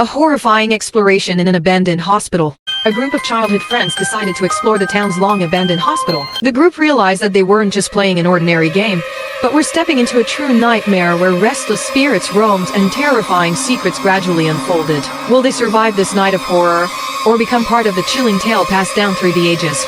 A horrifying exploration in an abandoned hospital. A group of childhood friends decided to explore the town's long-abandoned hospital. The group realized that they weren't just playing an ordinary game, but were stepping into a true nightmare where restless spirits roamed and terrifying secrets gradually unfolded. Will they survive this night of horror, or become part of the chilling tale passed down through the ages?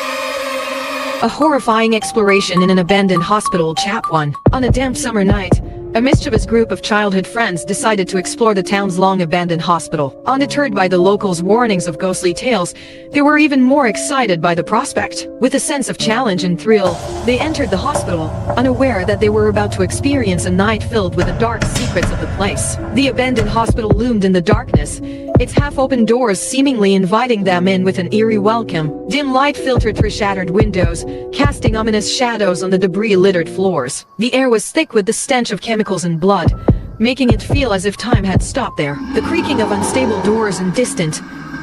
A horrifying exploration in an abandoned hospital. Chap 1. On a damp summer night, a mischievous group of childhood friends decided to explore the town's long-abandoned hospital. Undeterred by the locals' warnings of ghostly tales, they were even more excited by the prospect. With a sense of challenge and thrill, they entered the hospital, unaware that they were about to experience a night filled with the dark secrets of the place. The abandoned hospital loomed in the darkness, its half-open doors seemingly inviting them in with an eerie welcome. Dim light filtered through shattered windows, casting ominous shadows on the debris-littered floors. The air was thick with the stench of chemicals and blood, making it feel as if time had stopped there. The creaking of unstable doors and distant,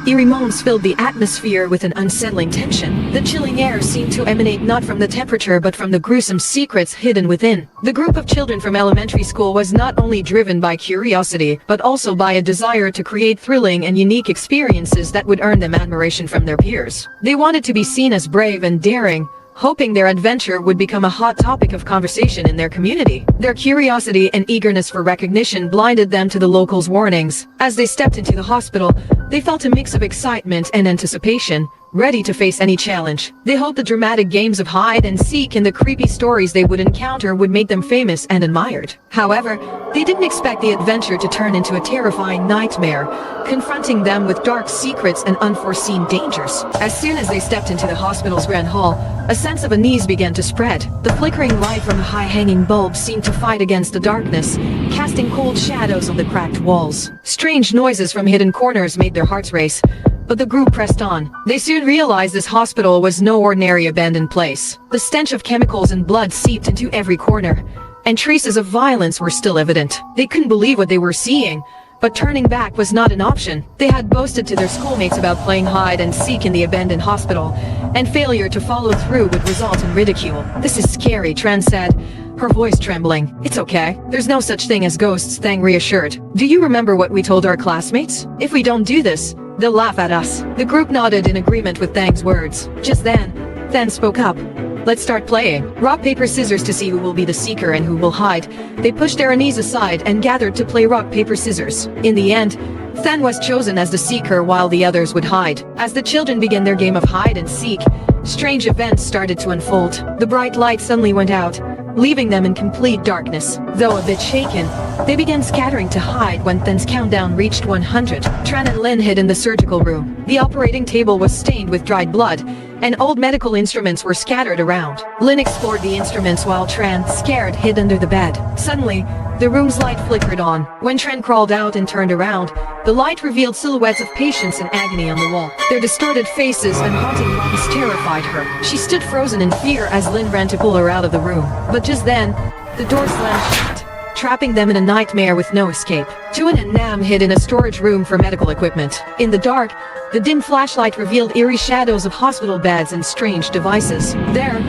eerie moans filled the atmosphere with an unsettling tension. The chilling air seemed to emanate not from the temperature but from the gruesome secrets hidden within. The group of children from elementary school was not only driven by curiosity, but also by a desire to create thrilling and unique experiences that would earn them admiration from their peers. They wanted to be seen as brave and daring, hoping their adventure would become a hot topic of conversation in their community. Their curiosity and eagerness for recognition blinded them to the locals' warnings. As they stepped into the hospital, they felt a mix of excitement and anticipation, ready to face any challenge. They hoped the dramatic games of hide and seek and the creepy stories they would encounter would make them famous and admired. However, they didn't expect the adventure to turn into a terrifying nightmare, confronting them with dark secrets and unforeseen dangers. As soon as they stepped into the hospital's grand hall, a sense of unease began to spread. The flickering light from a high-hanging bulb seemed to fight against the darkness, casting cold shadows on the cracked walls. Strange noises from hidden corners made their hearts race, but the group pressed on. They soon realized this hospital was no ordinary abandoned place. The stench of chemicals and blood seeped into every corner, and traces of violence were still evident. They couldn't believe what they were seeing, but turning back was not an option. They had boasted to their schoolmates about playing hide and seek in the abandoned hospital, and failure to follow through would result in ridicule. "This is scary," Tran said, her voice trembling. "It's okay. There's no such thing as ghosts," Thang reassured. "Do you remember what we told our classmates? If we don't do this, they'll laugh at us." The group nodded in agreement with Thang's words. Just then, Thang spoke up. "Let's start playing. Rock, paper, scissors to see who will be the seeker and who will hide." They pushed their unease aside and gathered to play rock, paper, scissors. In the end, Than was chosen as the seeker while the others would hide. As the children began their game of hide and seek, strange events started to unfold. The bright light suddenly went out, leaving them in complete darkness. Though a bit shaken, they began scattering to hide when Then's countdown reached 100. Tran and Lin hid in the surgical room. The operating table was stained with dried blood, and old medical instruments were scattered around. Lin explored the instruments while Tran, scared, hid under the bed. Suddenly, the room's light flickered on. When Tran crawled out and turned around, the light revealed silhouettes of patients in agony on the wall. Their distorted faces and haunting looks terrified her. She stood frozen in fear as Lin ran to pull her out of the room. But just then, the door slammed shut, trapping them in a nightmare with no escape. Tuan and Nam hid in a storage room for medical equipment. In the dark, the dim flashlight revealed eerie shadows of hospital beds and strange devices. There,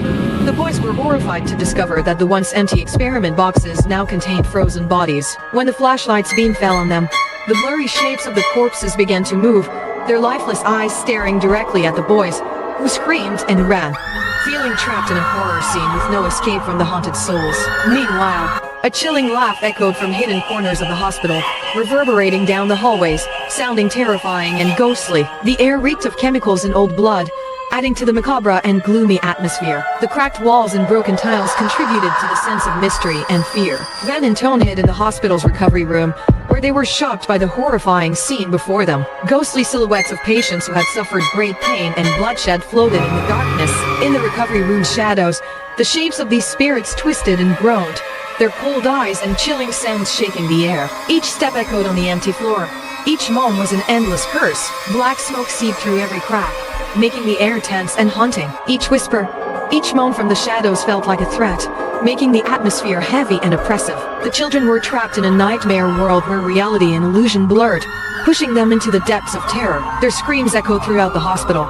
the boys were horrified to discover that the once empty experiment boxes now contained frozen bodies. When the flashlight's beam fell on them, the blurry shapes of the corpses began to move, their lifeless eyes staring directly at the boys, who screamed and ran, feeling trapped in a horror scene with no escape from the haunted souls. Meanwhile, a chilling laugh echoed from hidden corners of the hospital, reverberating down the hallways, sounding terrifying and ghostly. The air reeked of chemicals and old blood, adding to the macabre and gloomy atmosphere. The cracked walls and broken tiles contributed to the sense of mystery and fear. Van and Tone hid in the hospital's recovery room, where they were shocked by the horrifying scene before them. Ghostly silhouettes of patients who had suffered great pain and bloodshed floated in the darkness. In the recovery room's shadows, the shapes of these spirits twisted and groaned, their cold eyes and chilling sounds shaking the air. Each step echoed on the empty floor. Each moan was an endless curse. Black smoke seeped through every crack, making the air tense and haunting. Each whisper, each moan from the shadows felt like a threat, making the atmosphere heavy and oppressive. The children were trapped in a nightmare world where reality and illusion blurred, pushing them into the depths of terror. Their screams echoed throughout the hospital.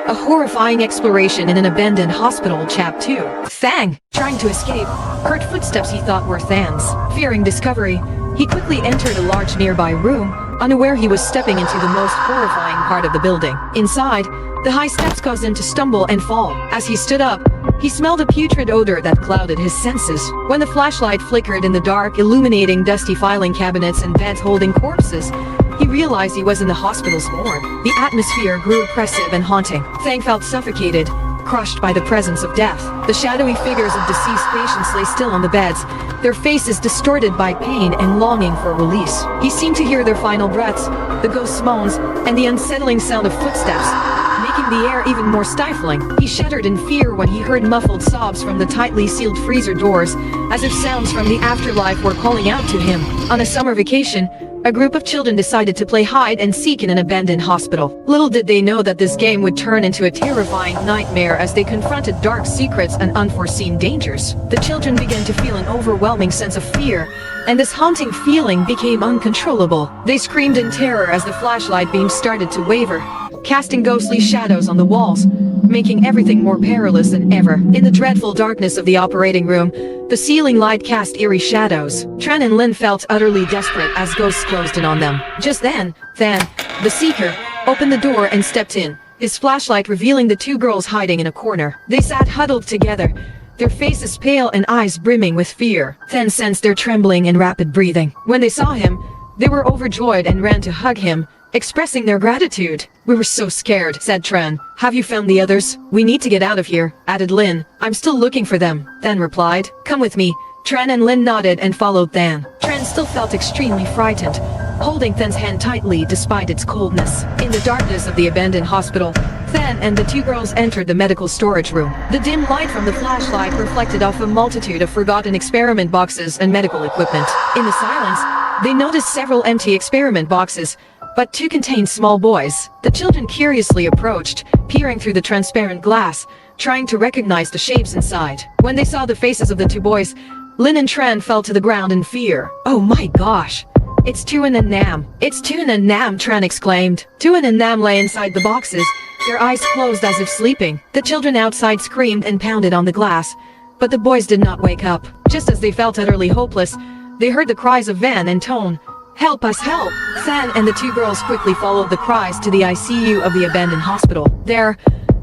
A horrifying exploration in an abandoned hospital, Chap 2. Thang! Trying to escape, heard footsteps he thought were Than's. Fearing discovery, he quickly entered a large nearby room, unaware he was stepping into the most horrifying part of the building. Inside, the high steps caused him to stumble and fall. As he stood up, he smelled a putrid odor that clouded his senses. When the flashlight flickered in the dark, illuminating dusty filing cabinets and beds holding corpses, he realized he was in the hospital's morgue. The atmosphere grew oppressive and haunting. Thang felt suffocated, crushed by the presence of death. The shadowy figures of deceased patients lay still on the beds, their faces distorted by pain and longing for release. He seemed to hear their final breaths, the ghost's moans, and the unsettling sound of footsteps, making the air even more stifling. He shuddered in fear when he heard muffled sobs from the tightly sealed freezer doors, as if sounds from the afterlife were calling out to him. On a summer vacation, a group of children decided to play hide and seek in an abandoned hospital. Little did they know that this game would turn into a terrifying nightmare as they confronted dark secrets and unforeseen dangers. The children began to feel an overwhelming sense of fear, and this haunting feeling became uncontrollable. They screamed in terror as the flashlight beam started to waver, casting ghostly shadows on the walls, making everything more perilous than ever. In the dreadful darkness of the operating room, the ceiling light cast eerie shadows. Tran and Lin felt utterly desperate as ghosts closed in on them. Just then, Than, the Seeker, opened the door and stepped in, his flashlight revealing the two girls hiding in a corner. They sat huddled together, their faces pale and eyes brimming with fear. Than sensed their trembling and rapid breathing. When they saw him, they were overjoyed and ran to hug him, expressing their gratitude. "We were so scared," said Tran. "Have you found the others? We need to get out of here," added Lin. "I'm still looking for them," Than replied. "Come with me." Tran and Lin nodded and followed Than. Tran still felt extremely frightened, holding Than's hand tightly despite its coldness. In the darkness of the abandoned hospital, Than and the two girls entered the medical storage room. The dim light from the flashlight reflected off a multitude of forgotten experiment boxes and medical equipment. In the silence, they noticed several empty experiment boxes, but two contained small boys. The children curiously approached, peering through the transparent glass, trying to recognize the shapes inside. When they saw the faces of the two boys, Lin and Tran fell to the ground in fear. "Oh my gosh! It's Tuan and Nam! It's Tuan and Nam!" Tran exclaimed. Tuan and Nam lay inside the boxes, their eyes closed as if sleeping. The children outside screamed and pounded on the glass, but the boys did not wake up. Just as they felt utterly hopeless, they heard the cries of Van and Tone. "Help us, help!" Than and the two girls quickly followed the cries to the ICU of the abandoned hospital. There,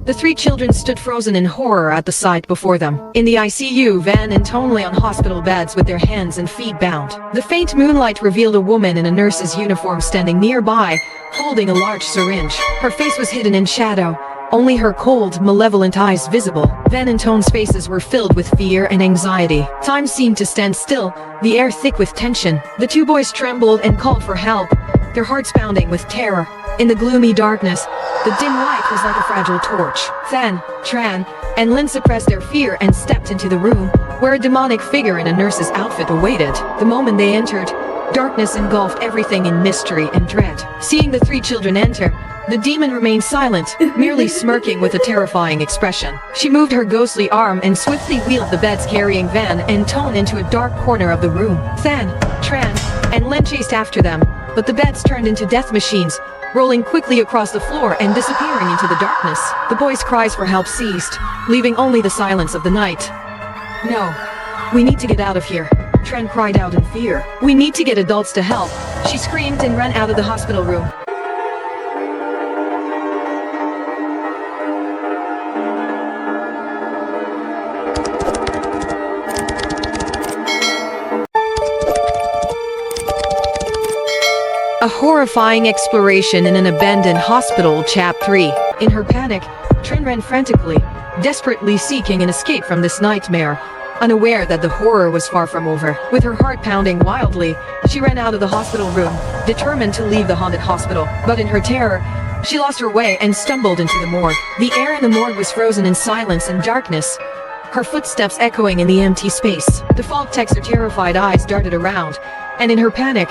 the three children stood frozen in horror at the sight before them. In the ICU, Van and Tone lay on hospital beds with their hands and feet bound. The faint moonlight revealed a woman in a nurse's uniform standing nearby, holding a large syringe. Her face was hidden in shadow, only her cold, malevolent eyes visible. Van and Tone's faces were filled with fear and anxiety. Time seemed to stand still, the air thick with tension. The two boys trembled and called for help, their hearts pounding with terror. In the gloomy darkness, the dim light was like a fragile torch. Than, Tran, and Lin suppressed their fear and stepped into the room, where a demonic figure in a nurse's outfit awaited. The moment they entered, darkness engulfed everything in mystery and dread. Seeing the three children enter, the demon remained silent, merely smirking with a terrifying expression. She moved her ghostly arm and swiftly wheeled the beds carrying Van and Tone into a dark corner of the room. Than, Tran, and Lin chased after them, but the beds turned into death machines, rolling quickly across the floor and disappearing into the darkness. The boys' cries for help ceased, leaving only the silence of the night. "No, we need to get out of here," Tran cried out in fear. "We need to get adults to help," she screamed and ran out of the hospital room. A horrifying exploration in an abandoned hospital, Chap 3. In her panic, Tran ran frantically, desperately seeking an escape from this nightmare, unaware that the horror was far from over. With her heart pounding wildly, she ran out of the hospital room, determined to leave the haunted hospital. But in her terror, she lost her way and stumbled into the morgue. The air in the morgue was frozen in silence and darkness, her footsteps echoing in the empty space. The fog-text her terrified eyes darted around, and in her panic,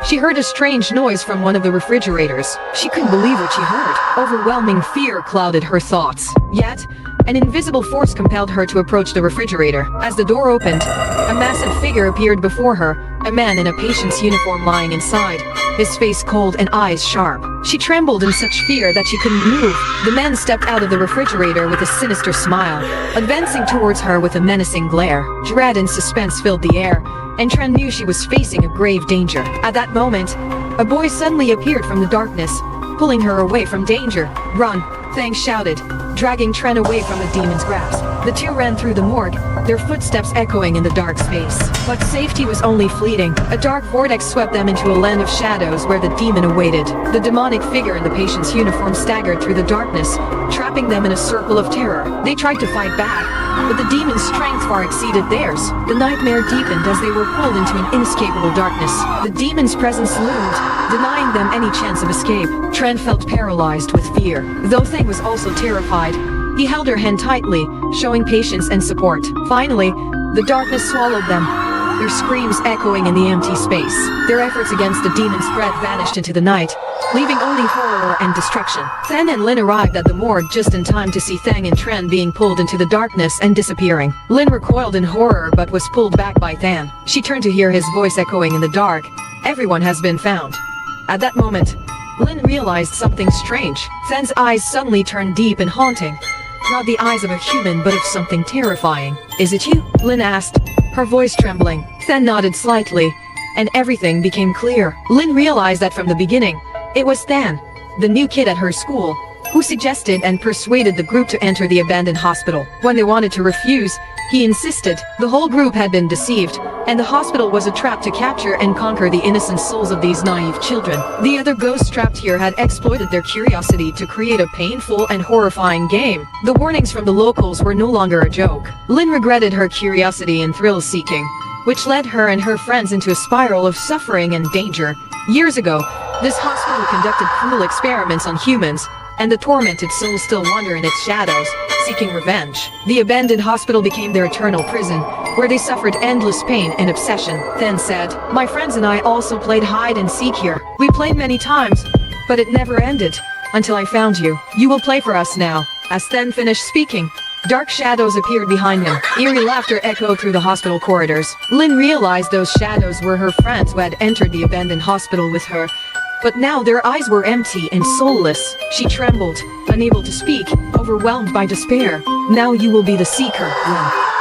she heard a strange noise from one of the refrigerators. She couldn't believe what she heard. Overwhelming fear clouded her thoughts. Yet, an invisible force compelled her to approach the refrigerator. As the door opened, a massive figure appeared before her, a man in a patient's uniform lying inside, his face cold and eyes sharp. She trembled in such fear that she couldn't move. The man stepped out of the refrigerator with a sinister smile, advancing towards her with a menacing glare. Dread and suspense filled the air, and Tren knew she was facing a grave danger. At that moment, a boy suddenly appeared from the darkness, pulling her away from danger. "Run!" Thang shouted, dragging Tren away from the demon's grasp. The two ran through the morgue, their footsteps echoing in the dark space. But safety was only fleeting. A dark vortex swept them into a land of shadows where the demon awaited. The demonic figure in the patient's uniform staggered through the darkness, trapping them in a circle of terror. They tried to fight back, but the demon's strength far exceeded theirs. The nightmare deepened as they were pulled into an inescapable darkness. The demon's presence loomed, denying them any chance of escape. Tren felt paralyzed with fear. Though Thang was also terrified, he held her hand tightly, showing patience and support. Finally, the darkness swallowed them, their screams echoing in the empty space. Their efforts against the demon's threat vanished into the night, leaving only horror and destruction. Than and Lin arrived at the morgue just in time to see Thang and Tren being pulled into the darkness and disappearing. Lin recoiled in horror but was pulled back by Than. She turned to hear his voice echoing in the dark. "Everyone has been found." At that moment, Lin realized something strange. Than's eyes suddenly turned deep and haunting. Not the eyes of a human, but of something terrifying. "Is it you?" Lin asked, her voice trembling. Than nodded slightly, and everything became clear. Lin realized that from the beginning, it was Than, the new kid at her school, who suggested and persuaded the group to enter the abandoned hospital. When they wanted to refuse, he insisted. The whole group had been deceived, and the hospital was a trap to capture and conquer the innocent souls of these naive children. The other ghosts trapped here had exploited their curiosity to create a painful and horrifying game. The warnings from the locals were no longer a joke. Lin regretted her curiosity and thrill-seeking, which led her and her friends into a spiral of suffering and danger. Years ago, this hospital conducted cruel experiments on humans, and the tormented souls still wander in its shadows, seeking revenge. The abandoned hospital became their eternal prison, where they suffered endless pain and obsession. Then said, "My friends and I also played hide and seek here. We played many times, but it never ended, until I found you. You will play for us now." As Then finished speaking, dark shadows appeared behind him. Eerie laughter echoed through the hospital corridors. Lin realized those shadows were her friends who had entered the abandoned hospital with her, but now their eyes were empty and soulless. She trembled, unable to speak, overwhelmed by despair. "Now you will be the seeker, Lin."